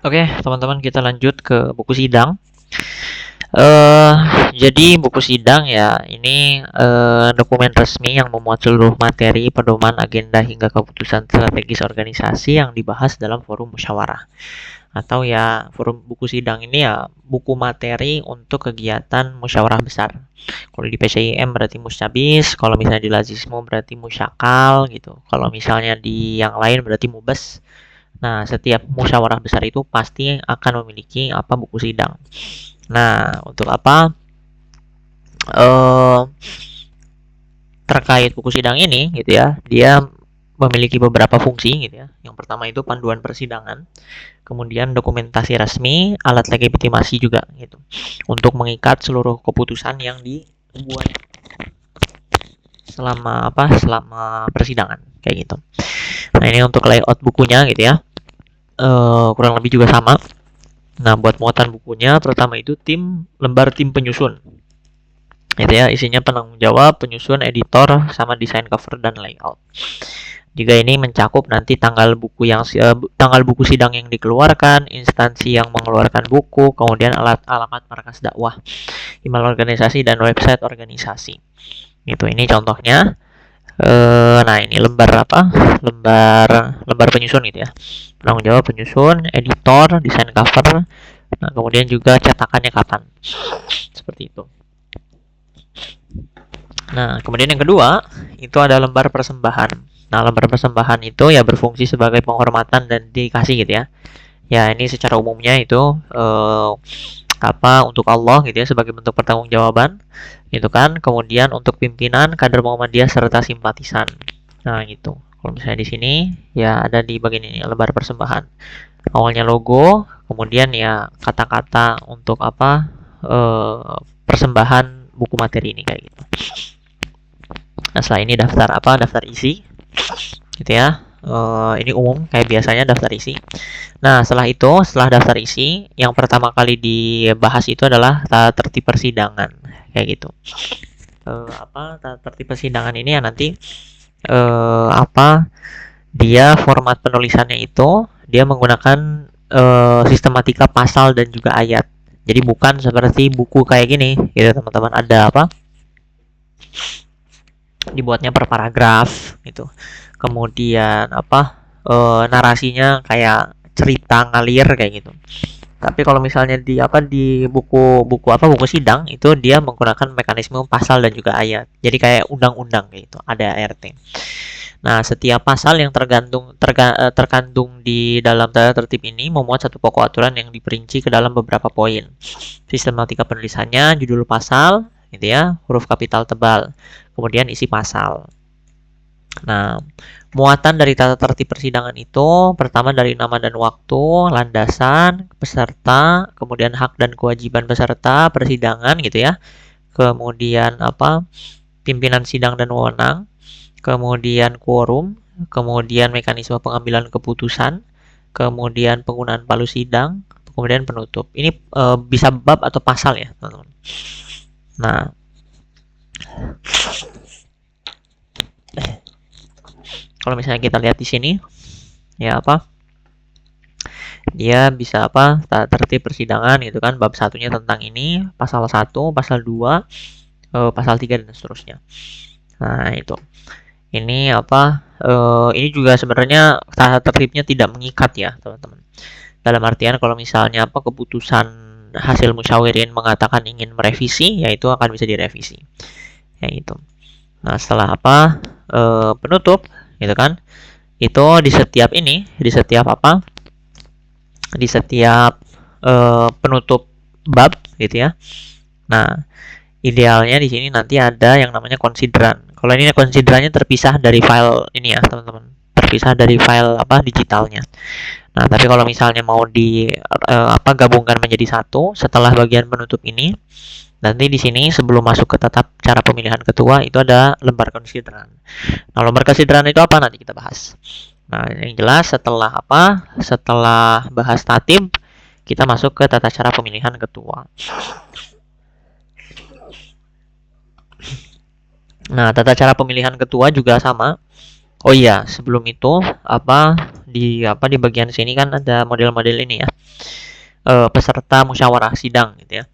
Oke, teman-teman kita lanjut ke buku sidang. Eh, jadi buku sidang ya ini dokumen resmi yang memuat seluruh materi, pedoman, agenda hingga keputusan strategis organisasi yang dibahas dalam forum musyawarah. Atau ya forum buku sidang ini ya buku materi untuk kegiatan musyawarah besar. Kalau di PCIM berarti musyabis, kalau misalnya di Lazismo berarti musyakal gitu. Kalau misalnya di yang lain berarti mubes. Nah, setiap musyawarah besar itu pasti akan memiliki buku sidang. Nah, untuk eh terkait buku sidang ini gitu ya, dia memiliki beberapa fungsi gitu ya. Yang pertama itu panduan persidangan, kemudian dokumentasi resmi, alat legitimasi juga gitu. Untuk mengikat seluruh keputusan yang dibuat selama persidangan kayak gitu. Nah, ini untuk layout bukunya gitu ya. Kurang lebih juga sama. Nah, buat muatan bukunya pertama itu lembar tim penyusun. Itu ya, isinya penanggung jawab, penyusun, editor, sama desain cover dan layout. Juga ini mencakup nanti tanggal buku sidang yang dikeluarkan, instansi yang mengeluarkan buku, kemudian alamat markas dakwah, email organisasi dan website organisasi. Gitu, ini contohnya. Nah, ini lembar penyusun gitu ya. Penanggung jawab, penyusun, editor, desain cover. Nah, kemudian juga cetakannya kapan. Seperti itu. Nah, kemudian yang kedua, itu ada lembar persembahan. Nah, lembar persembahan itu ya berfungsi sebagai penghormatan dan dedikasi gitu ya. Ya, ini secara umumnya itu untuk Allah gitu ya sebagai bentuk pertanggungjawaban gitu kan. Kemudian untuk pimpinan, kader Muhammadiyah serta simpatisan. Nah, gitu. Kalau misalnya di sini ya ada di bagian ini lembar persembahan. Awalnya logo, kemudian ya kata-kata untuk persembahan buku materi ini kayak gitu. Nah, setelah ini daftar isi gitu ya. Ini umum kayak biasanya daftar isi. Nah, setelah daftar isi, yang pertama kali dibahas itu adalah tata tertib persidangan kayak gitu. Tata tertib persidangan ini ya nanti dia format penulisannya itu dia menggunakan sistematika pasal dan juga ayat. Jadi bukan seperti buku kayak gini, gitu teman-teman. Ada dibuatnya per paragraf gitu. Kemudian narasinya kayak cerita ngalir kayak gitu. Tapi kalau misalnya di buku sidang itu dia menggunakan mekanisme pasal dan juga ayat. Jadi kayak undang-undang kayak gitu, ada ART. Nah, setiap pasal yang terkandung di dalam tata tertib ini memuat satu pokok aturan yang diperinci ke dalam beberapa poin. Sistematika penulisannya, judul pasal, gitu ya, huruf kapital tebal, kemudian isi pasal. Nah, muatan dari tata tertib persidangan itu pertama dari nama dan waktu, landasan, peserta, kemudian hak dan kewajiban peserta persidangan gitu ya. Kemudian pimpinan sidang dan wewenang, kemudian quorum, kemudian mekanisme pengambilan keputusan, kemudian penggunaan palu sidang, kemudian penutup. Ini bisa bab atau pasal ya, teman-teman. Nah, kalau misalnya kita lihat di sini, ya dia bisa tata tertib persidangan gitu kan, bab satunya tentang ini, pasal 1, pasal 2, pasal 3 dan seterusnya. Nah, itu. Ini ini juga sebenarnya tata tertibnya tidak mengikat ya, teman-teman. Dalam artian kalau misalnya keputusan hasil musyawirin mengatakan ingin merevisi, ya itu akan bisa direvisi. Ya itu. Nah, setelah penutup gitu kan. Itu di setiap penutup bab gitu ya. Nah, idealnya di sini nanti ada yang namanya konsideran. Kalau ini konsiderannya terpisah dari file ini ya, teman-teman. Terpisah dari file digitalnya. Nah, tapi kalau misalnya mau gabungkan menjadi satu setelah bagian penutup ini, nanti di sini sebelum masuk ke tetap cara pemilihan ketua itu ada lembar konsideran. Nah, lembar konsideran itu apa nanti kita bahas. Nah, yang jelas setelah bahas tatib, kita masuk ke tata cara pemilihan ketua. Nah, tata cara pemilihan ketua juga sama. Oh iya, sebelum itu di bagian sini kan ada model-model ini ya, peserta musyawarah sidang gitu ya.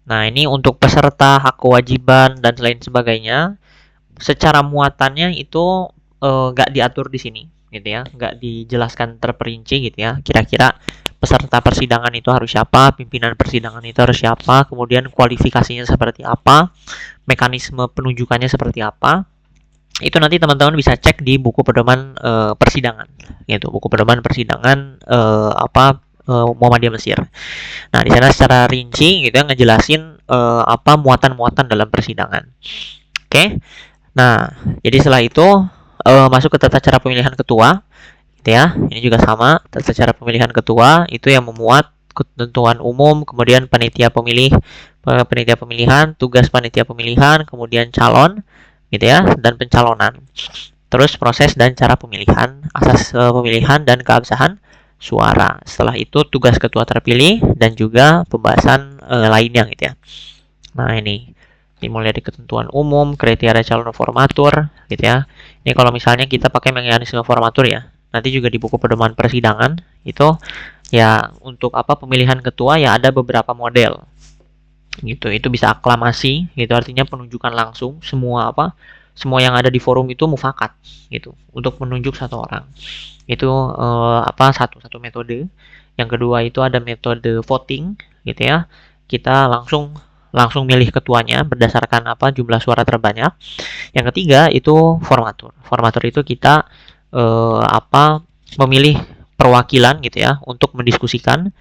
Nah, ini untuk peserta, hak kewajiban dan lain sebagainya, secara muatannya itu nggak diatur di sini gitu ya, nggak dijelaskan terperinci gitu ya. Kira-kira peserta persidangan itu harus siapa, pimpinan persidangan itu harus siapa, kemudian kualifikasinya seperti apa, mekanisme penunjukannya seperti apa. Itu nanti teman-teman bisa cek di buku pedoman persidangan gitu, buku pedoman persidangan Muhammadiyah Mesir. Nah, di sana secara rinci gitu ya ngejelasin apa muatan-muatan dalam persidangan. Oke. Nah, jadi setelah itu masuk ke tata cara pemilihan ketua gitu ya. Ini juga sama, tata cara pemilihan ketua itu yang memuat ketentuan umum, kemudian panitia pemilihan, tugas panitia pemilihan, kemudian calon gitu ya, dan pencalonan. Terus proses dan cara pemilihan, asas pemilihan dan keabsahan suara. Setelah itu tugas ketua terpilih dan juga pembahasan lainnya gitu ya. Nah, ini dimulai dari ketentuan umum, kriteria calon formatur gitu ya. Ini kalau misalnya kita pakai mekanisme formatur ya. Nanti juga di buku pedoman persidangan itu ya untuk apa pemilihan ketua ya ada beberapa model gitu. Itu bisa aklamasi gitu, artinya penunjukan langsung, semua yang ada di forum itu mufakat gitu untuk menunjuk satu orang. Itu satu metode. Yang kedua itu ada metode voting gitu ya. Kita langsung milih ketuanya berdasarkan jumlah suara terbanyak. Yang ketiga itu formatur. Formatur itu kita memilih perwakilan gitu ya untuk mendiskusikan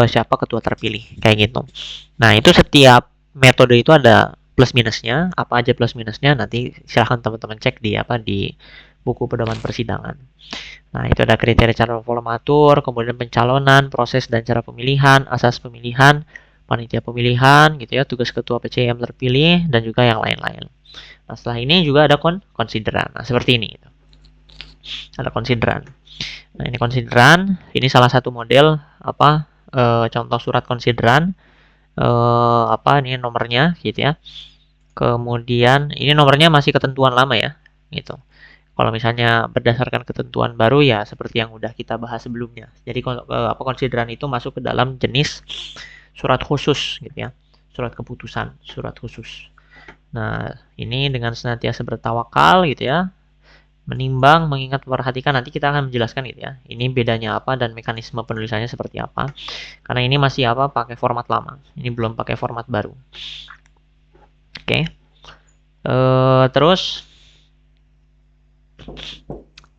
siapa ketua terpilih kayak gitu. Nah, itu setiap metode itu ada plus minusnya. Apa aja plus minusnya nanti silahkan teman-teman cek di buku pedoman persidangan. Nah, itu ada kriteria calon formatur, kemudian pencalonan, proses dan cara pemilihan, asas pemilihan, panitia pemilihan gitu ya, tugas ketua PCM terpilih dan juga yang lain-lain. Nah, setelah ini juga ada konsideran. Nah, seperti ini gitu. Ada konsideran. Nah, ini konsideran, ini salah satu model contoh surat konsideran ini nomornya gitu ya. Kemudian ini nomornya masih ketentuan lama ya gitu. Kalau misalnya berdasarkan ketentuan baru ya seperti yang udah kita bahas sebelumnya. Jadi konsideran itu masuk ke dalam jenis surat khusus gitu ya. Surat keputusan, surat khusus. Nah, ini dengan senantiasa bertawakal gitu ya. Menimbang, mengingat, memperhatikan, nanti kita akan menjelaskan gitu ya. Ini bedanya apa dan mekanisme penulisannya seperti apa. Karena ini masih pakai format lama. Ini belum pakai format baru. Oke. Terus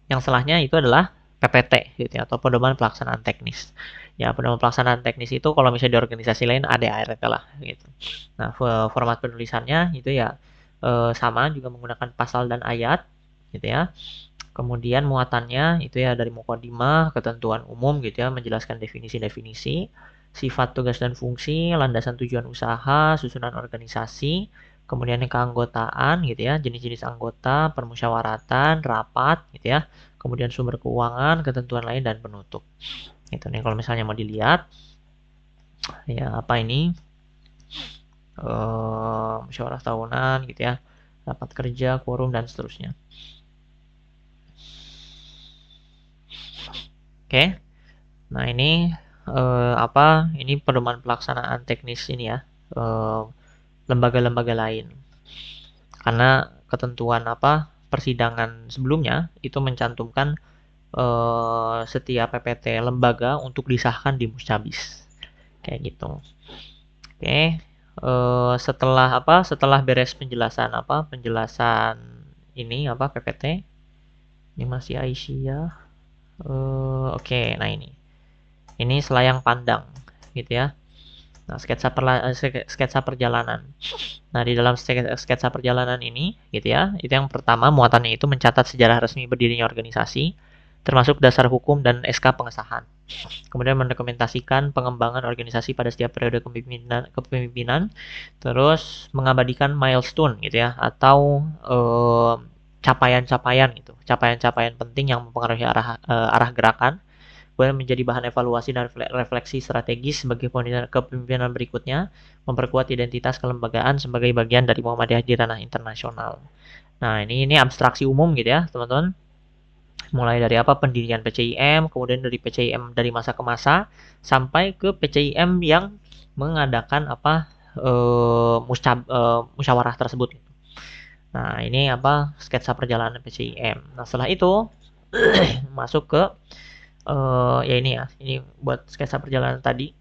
yang setelahnya itu adalah PPT gitu ya, atau pedoman pelaksanaan teknis. Ya, pedoman pelaksanaan teknis itu kalau misalnya di organisasi lain ADART lah gitu. Nah, format penulisannya itu ya sama juga menggunakan pasal dan ayat gitu ya. Kemudian muatannya itu ya dari mukadimah, ketentuan umum gitu ya, menjelaskan definisi-definisi, sifat tugas dan fungsi, landasan tujuan usaha, susunan organisasi, kemudian keanggotaan gitu ya, jenis-jenis anggota, permusyawaratan, rapat gitu ya, kemudian sumber keuangan, ketentuan lain dan penutup. Itu nih kalau misalnya mau dilihat ya apa ini musyawarah tahunan gitu ya, rapat kerja, quorum dan seterusnya. Oke. Nah, ini ini pedoman pelaksanaan teknis ini ya. Lembaga-lembaga lain. Karena ketentuan persidangan sebelumnya itu mencantumkan setiap PPT lembaga untuk disahkan di Muscabis. Kayak gitu. Oke. Setelah beres penjelasan ini PPT. Ini masih Aisyah. Oke, nah ini selayang pandang gitu ya. Nah, sketsa perjalanan. Nah, di dalam sketsa perjalanan ini gitu ya, itu yang pertama muatannya itu mencatat sejarah resmi berdirinya organisasi, termasuk dasar hukum dan SK pengesahan. Kemudian mendokumentasikan pengembangan organisasi pada setiap periode kepemimpinan, terus mengabadikan milestone gitu ya, atau capaian-capaian gitu, capaian-capaian penting yang mempengaruhi arah gerakan, kemudian menjadi bahan evaluasi dan refleksi strategis sebagai kepemimpinan berikutnya, memperkuat identitas kelembagaan sebagai bagian dari Muhammadiyah di ranah internasional. Nah, ini abstraksi umum gitu ya, teman-teman. Mulai dari apa pendirian PCIM, kemudian dari PCIM dari masa ke masa sampai ke PCIM yang mengadakan apa musyawarah tersebut. Nah, ini apa sketsa perjalanan PCIM. Nah, setelah itu masuk ke ya ini ya, ini buat sketsa perjalanan tadi.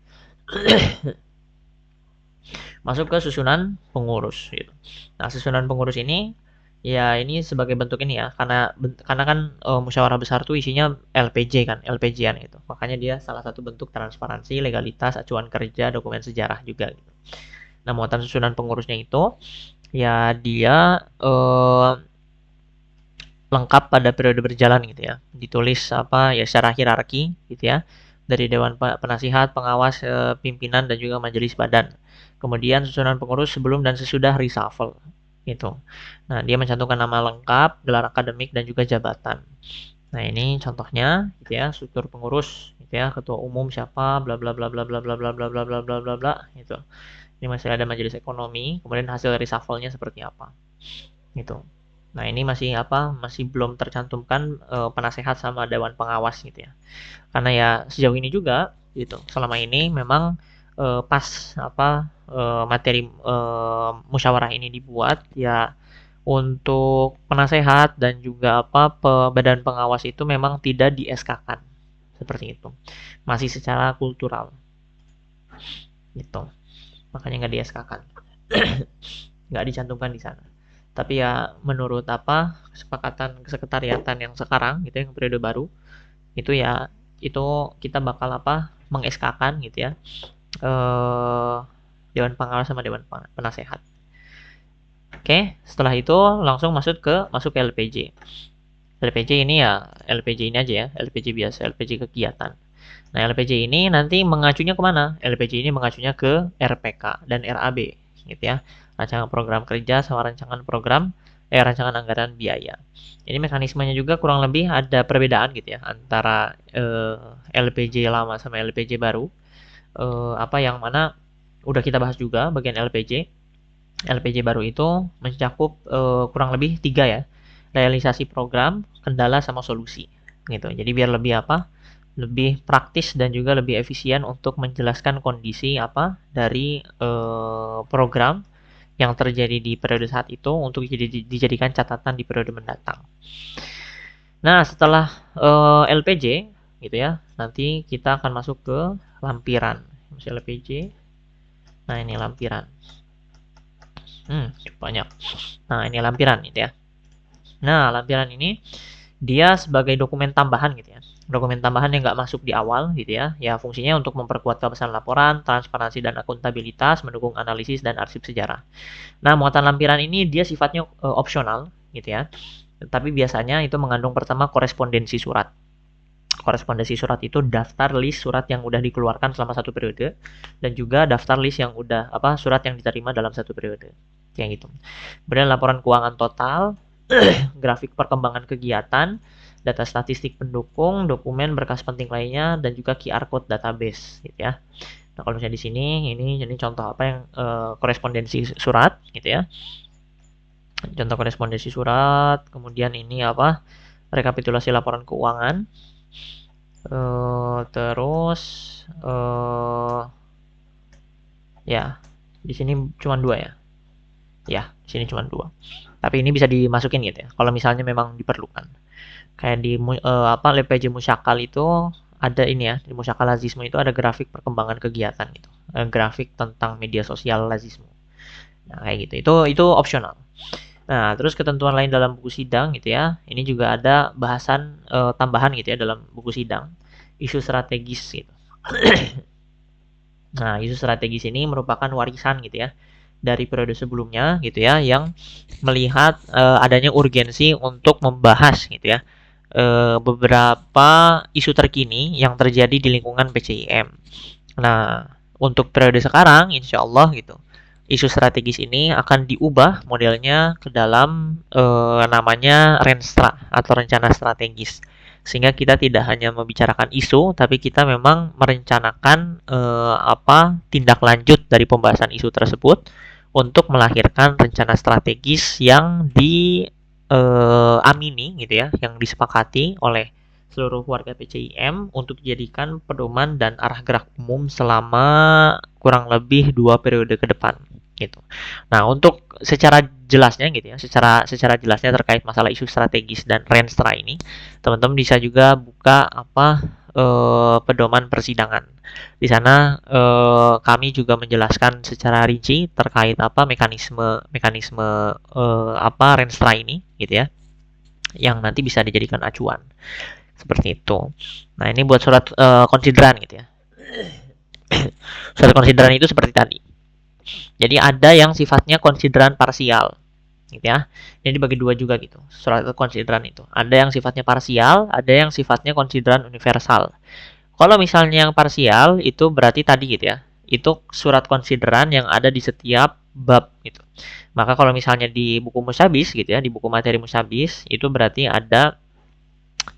Masuk ke susunan pengurus gitu. Nah, susunan pengurus ini ya ini sebagai bentuk ini ya, karena kan musyawarah besar tuh isinya LPJ kan, LPJ-an itu. Makanya dia salah satu bentuk transparansi, legalitas, acuan kerja, dokumen sejarah juga gitu. Nah, muatan susunan pengurusnya itu ya dia lengkap pada periode berjalan gitu ya. Ditulis apa ya secara hierarki gitu ya. Dari dewan penasihat, pengawas, pimpinan dan juga majelis badan. Kemudian susunan pengurus sebelum dan sesudah reshuffle gitu. Nah, dia mencantumkan nama lengkap, gelar akademik dan juga jabatan. Nah, ini contohnya gitu ya, struktur pengurus gitu ya, ketua umum siapa, bla bla bla bla bla bla bla bla bla bla bla bla bla gitu. Ini masih ada majelis ekonomi, kemudian hasil reshuffle-nya seperti apa. Gitu. Nah, ini masih apa? Masih belum tercantumkan penasehat sama dewan pengawas gitu ya. Karena ya sejauh ini juga gitu. Selama ini memang pas apa materi musyawarah ini dibuat ya untuk penasehat dan juga apa badan pengawas itu memang tidak di SK-kan. Seperti itu. Masih secara kultural gitu. Makanya nggak di SK-kan. Nggak dicantumkan di sana. Tapi ya menurut apa kesepakatan kesekretariatan yang sekarang gitu yang periode baru itu ya itu kita bakal apa meng-SK-kan gitu ya eh dewan pengawas sama dewan penasehat. Oke, setelah itu langsung masuk ke LPJ. LPJ ini ya LPJ ini aja ya, LPJ biasa, LPJ kegiatan. Nah, LPJ ini nanti mengacunya kemana? LPJ ini mengacunya ke RPK dan RAB, gitu ya. Rancangan program kerja sama rancangan anggaran biaya. Ini mekanismenya juga kurang lebih ada perbedaan gitu ya antara LPJ lama sama LPJ baru. Apa yang mana udah kita bahas juga bagian LPJ. LPJ baru itu mencakup kurang lebih 3 ya. Realisasi program, kendala sama solusi gitu. Jadi biar lebih apa? Lebih praktis dan juga lebih efisien untuk menjelaskan kondisi apa dari program yang terjadi di periode saat itu untuk dijadikan catatan di periode mendatang. Nah, setelah LPJ gitu ya, nanti kita akan masuk ke lampiran. Misalnya LPJ. Nah, ini lampiran. Banyak. Nah, ini lampiran gitu ya. Nah, lampiran ini dia sebagai dokumen tambahan gitu ya. Dokumen tambahan yang nggak masuk di awal gitu ya. Ya fungsinya untuk memperkuat kebesaran laporan, transparansi dan akuntabilitas, mendukung analisis dan arsip sejarah. Nah, muatan lampiran ini dia sifatnya opsional gitu ya. Tapi biasanya itu mengandung pertama korespondensi surat. Korespondensi surat itu daftar list surat yang udah dikeluarkan selama satu periode dan juga daftar list yang udah apa surat yang diterima dalam satu periode. Kayak gitu. Kemudian laporan keuangan total, grafik perkembangan kegiatan, data statistik pendukung, dokumen berkas penting lainnya, dan juga QR code database, gitu ya. Nah, kalau misalnya di sini, ini contoh apa yang korespondensi surat, gitu ya. Contoh korespondensi surat, kemudian ini apa? Rekapitulasi laporan keuangan, terus ya di sini cuma 2 ya. Ya, di sini cuma 2. Tapi ini bisa dimasukin gitu ya. Kalau misalnya memang diperlukan. Kayak di apa LPJ Musyakal itu ada ini ya, di Musyakal Lazisme itu ada grafik perkembangan kegiatan gitu. Grafik tentang media sosial Lazisme. Nah, kayak gitu. Itu opsional. Nah, terus ketentuan lain dalam buku sidang gitu ya. Ini juga ada bahasan tambahan gitu ya dalam buku sidang. Isu strategis gitu. Nah, isu strategis ini merupakan warisan gitu ya dari periode sebelumnya gitu ya yang melihat adanya urgensi untuk membahas gitu ya beberapa isu terkini yang terjadi di lingkungan PCIM. Nah, untuk periode sekarang insya Allah gitu isu strategis ini akan diubah modelnya ke dalam namanya Renstra atau rencana strategis sehingga kita tidak hanya membicarakan isu tapi kita memang merencanakan apa tindak lanjut dari pembahasan isu tersebut untuk melahirkan rencana strategis yang amini gitu ya, yang disepakati oleh seluruh warga PCIM untuk dijadikan pedoman dan arah gerak umum selama kurang lebih 2 periode ke depan gitu. Nah, untuk secara jelasnya gitu ya, secara jelasnya terkait masalah isu strategis dan Renstra ini, teman-teman bisa juga buka pedoman persidangan. Di sana kami juga menjelaskan secara rinci terkait mekanisme mekanisme Renstra ini gitu ya, yang nanti bisa dijadikan acuan seperti itu. Nah, ini buat surat konsideran gitu ya. Surat konsideran itu seperti tadi. Jadi ada yang sifatnya konsideran parsial gitu ya. Ini dibagi dua juga gitu. Surat konsideran itu. Ada yang sifatnya parsial, ada yang sifatnya konsideran universal. Kalau misalnya yang parsial itu berarti tadi gitu ya. Itu surat konsideran yang ada di setiap bab gitu. Maka kalau misalnya di buku musabis gitu ya, di buku materi musabis itu berarti ada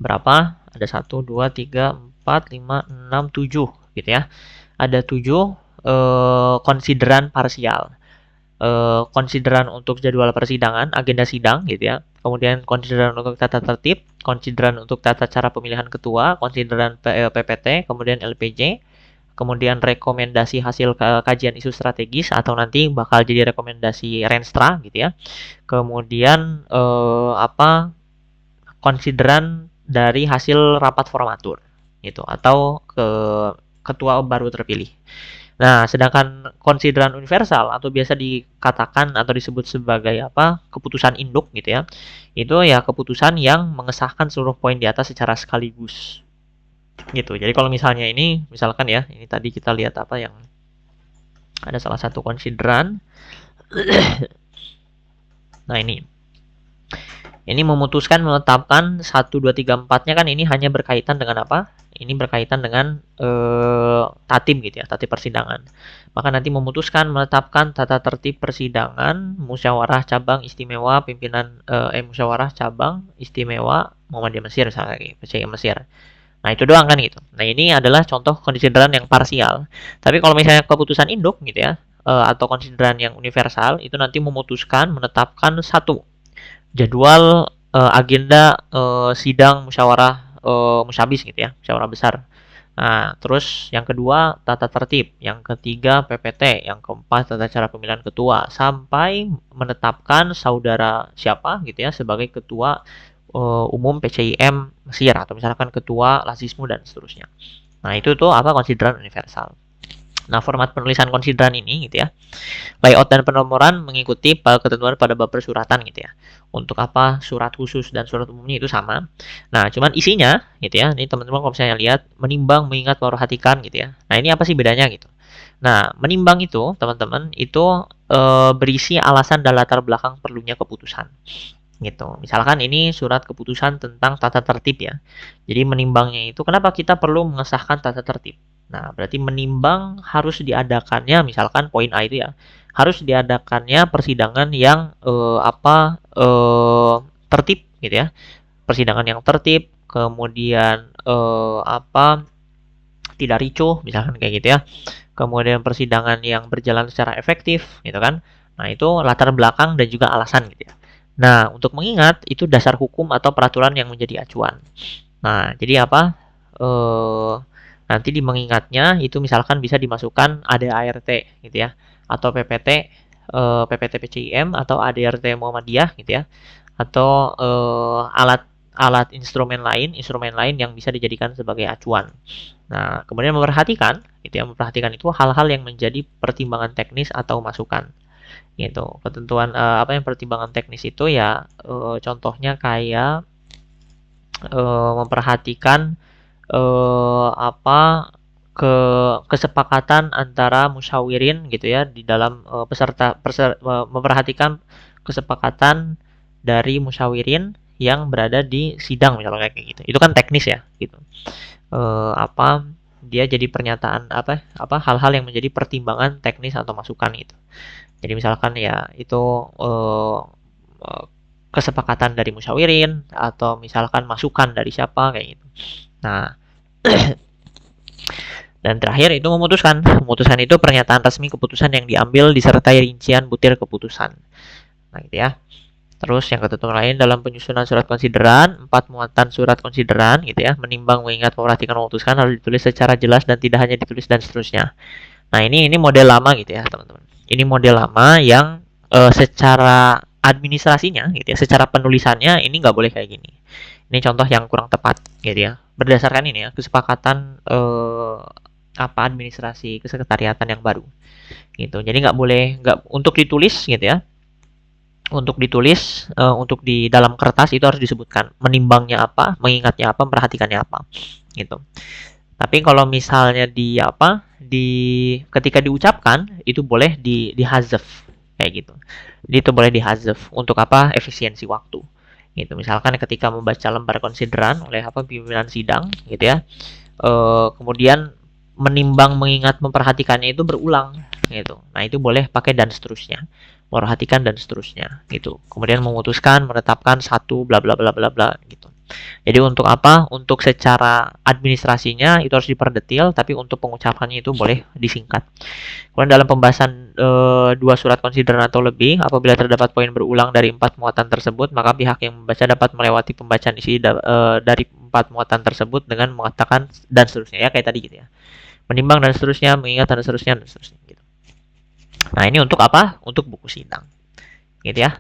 berapa? Ada 1, 2, 3, 4, 5, 6, 7 gitu ya. Ada 7 konsideran parsial. Konsideran untuk jadwal persidangan, agenda sidang gitu ya. Kemudian konsideran untuk tata tertib, konsideran untuk tata cara pemilihan ketua, konsideran PPT, kemudian LPJ, kemudian rekomendasi hasil kajian isu strategis atau nanti bakal jadi rekomendasi Renstra gitu ya. Kemudian konsideran dari hasil rapat formatur gitu atau ketua baru terpilih. Nah, sedangkan konsideran universal atau biasa dikatakan atau disebut sebagai keputusan induk gitu ya. Itu ya keputusan yang mengesahkan seluruh poin di atas secara sekaligus. Gitu. Jadi kalau misalnya ini misalkan ya, ini tadi kita lihat yang ada salah satu konsideran. Nah, ini memutuskan menetapkan 1, 2, 3, 4-nya kan ini hanya berkaitan dengan apa? Ini berkaitan dengan tatim gitu ya, tatip persidangan. Maka nanti memutuskan menetapkan tata tertib persidangan musyawarah cabang istimewa pimpinan musyawarah cabang istimewa Muhammadiyah Mesir misalnya PCI Mesir. Nah, itu doang kan gitu. Nah, ini adalah contoh konsideran yang parsial. Tapi kalau misalnya keputusan induk gitu ya, atau konsideran yang universal itu nanti memutuskan menetapkan satu jadwal agenda sidang musyawarah musyabis gitu ya, musyawarah besar. Nah, terus yang kedua tata tertib, yang ketiga PPT, yang keempat tata cara pemilihan ketua sampai menetapkan saudara siapa gitu ya sebagai ketua umum PCIM Mesir atau misalkan ketua Lazismu dan seterusnya. Nah, itu tuh konsideran universal. Nah, format penulisan konsideran ini gitu ya. Layout dan penomoran mengikuti ketentuan pada bab persuratan gitu ya. Untuk surat khusus dan surat umumnya itu sama. Nah, cuman isinya gitu ya. Ini teman-teman kalau misalnya lihat menimbang, mengingat, memperhatikan gitu ya. Nah, ini apa sih bedanya gitu. Nah, menimbang itu teman-teman itu berisi alasan dan latar belakang perlunya keputusan gitu. Misalkan ini surat keputusan tentang tata tertib ya. Jadi menimbangnya itu kenapa kita perlu mengesahkan tata tertib. Nah, berarti menimbang harus diadakannya misalkan poin A itu ya. Harus diadakannya persidangan yang tertib gitu ya. Persidangan yang tertib, kemudian tidak ricuh misalkan kayak gitu ya. Kemudian persidangan yang berjalan secara efektif gitu kan. Nah, itu latar belakang dan juga alasan gitu ya. Nah, untuk mengingat itu dasar hukum atau peraturan yang menjadi acuan. Nah, jadi nanti di mengingatnya itu misalkan bisa dimasukkan ADART gitu ya, atau PPT PPT PCIM atau ADRT Muhammadiyah gitu ya, atau alat instrumen lain yang bisa dijadikan sebagai acuan. Nah, kemudian memperhatikan itu hal-hal yang menjadi pertimbangan teknis atau masukan gitu. Ketentuan yang pertimbangan teknis itu ya contohnya kayak memperhatikan kesepakatan antara musyawirin gitu ya di dalam memperhatikan kesepakatan dari musyawirin yang berada di sidang misalnya kayak gitu. Itu kan teknis ya gitu. Dia jadi pernyataan hal-hal yang menjadi pertimbangan teknis atau masukan gitu. Jadi misalkan ya itu kesepakatan dari musyawirin atau misalkan masukan dari siapa kayak gitu. Nah, dan terakhir itu memutuskan. Memutuskan itu pernyataan resmi keputusan yang diambil disertai rincian butir keputusan. Nah, gitu ya. Terus yang ketentuan lain dalam penyusunan surat konsideran, 4 muatan surat konsideran gitu ya, menimbang, mengingat, memperhatikan, memutuskan harus ditulis secara jelas dan tidak hanya ditulis dan seterusnya. Nah, ini model lama gitu ya, teman-teman. Ini model lama yang secara administrasinya gitu ya, secara penulisannya ini nggak boleh kayak gini. Ini contoh yang kurang tepat gitu ya. Berdasarkan ini ya, kesepakatan administrasi kesekretariatan yang baru gitu. Jadi nggak untuk ditulis gitu ya, untuk ditulis untuk di dalam kertas itu harus disebutkan menimbangnya apa, mengingatnya apa, memperhatikannya apa gitu. Tapi kalau misalnya ketika diucapkan itu boleh dihazaf kayak gitu. Itu boleh dihazaf untuk apa? Efisiensi waktu. Gitu. Misalkan ketika membaca lembar konsideran oleh pimpinan sidang gitu ya. Kemudian menimbang, mengingat, memperhatikannya itu berulang gitu. Nah, itu boleh pakai dan seterusnya. Memperhatikan dan seterusnya gitu. Kemudian memutuskan, menetapkan satu bla bla bla bla bla gitu. Jadi untuk apa? Untuk secara administrasinya itu harus diperdetil, tapi untuk pengucapannya itu boleh disingkat. Kemudian dalam pembahasan dua surat konsideran atau lebih, apabila terdapat poin berulang dari 4 muatan tersebut, maka pihak yang membaca dapat melewati pembacaan isi dari 4 muatan tersebut dengan mengatakan dan seterusnya ya, kayak tadi gitu ya. Menimbang dan seterusnya, mengingat dan seterusnya gitu. Nah, ini untuk apa? Untuk buku sidang. Gitu ya.